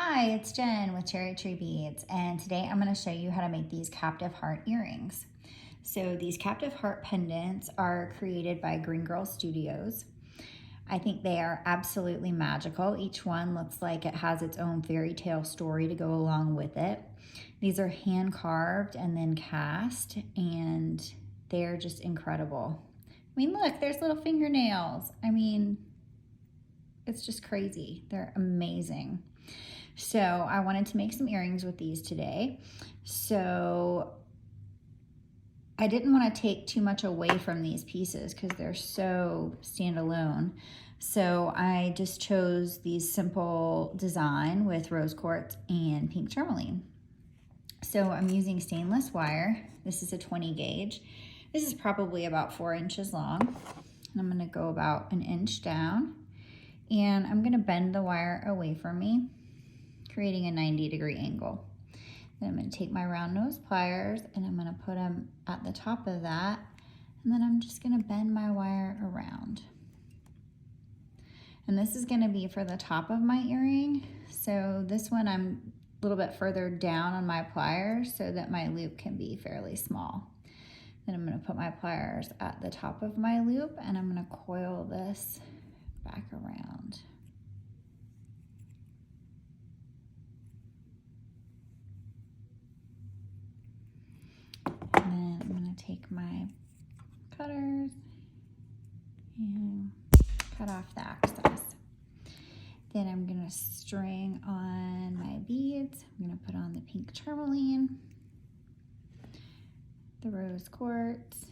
Hi, it's Jen with Cherry Tree Beads, and today I'm going to show you how to make these captive heart earrings. So these captive heart pendants are created by Green Girl Studios. I think they are absolutely magical. Each one looks like it has its own fairy tale story to go along with it. These are hand carved and then cast, and they're just incredible. I mean, look, there's little fingernails. I mean, it's just crazy. They're amazing. So I wanted to make some earrings with these today. So I didn't want to take too much away from these pieces because they're so standalone. So I just chose these simple design with rose quartz and pink tourmaline. So I'm using stainless wire. This is a 20 gauge. This is probably about 4 inches long. And I'm going to go about 1 inch down. And I'm going to bend the wire away from me, creating a 90-degree angle. Then I'm going to take my round nose pliers and I'm going to put them at the top of that, and then I'm just going to bend my wire around. And this is going to be for the top of my earring. So this one I'm a little bit further down on my pliers so that my loop can be fairly small. Then I'm going to put my pliers at the top of my loop and I'm going to coil this back around. And then I'm going to take my cutters and cut off the excess. Then I'm going to string on my beads. I'm going to put on the pink tourmaline, the rose quartz,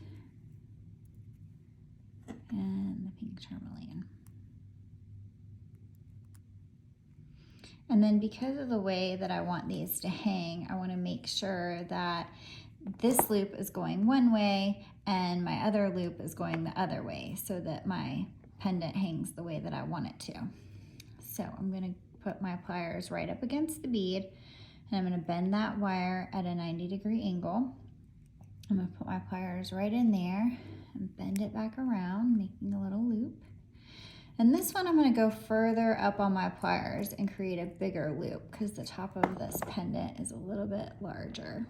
and the pink tourmaline. And then because of the way that I want these to hang, I want to make sure that this loop is going one way and my other loop is going the other way so that my pendant hangs the way that I want it to. So I'm going to put my pliers right up against the bead and I'm going to bend that wire at a 90-degree angle. I'm going to put my pliers right in there and bend it back around, making a little loop. And this one I'm going to go further up on my pliers and create a bigger loop because the top of this pendant is a little bit larger.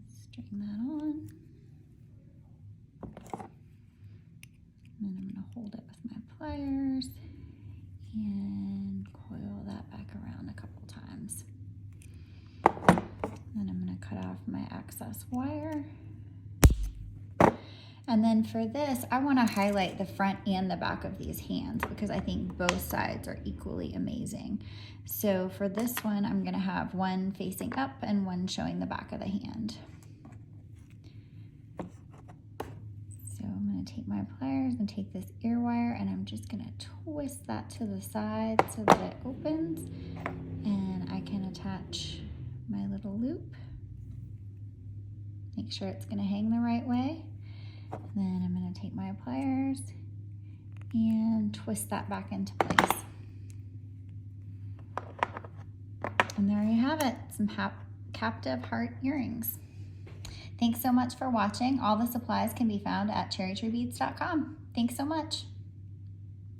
String that on. And then I'm going to hold it with my pliers and coil that back around a couple times. Then I'm going to cut off my excess wire. And then for this, I want to highlight the front and the back of these hands because I think both sides are equally amazing. So for this one, I'm going to have one facing up and one showing the back of the hand. So I'm going to take my pliers and take this ear wire and I'm just going to twist that to the side so that it opens and I can attach my little loop. Make sure it's going to hang the right way. Then I'm going to take my pliers and twist that back into place. And there you have it, some captive heart earrings. Thanks so much for watching. All the supplies can be found at cherrytreebeads.com. Thanks so much.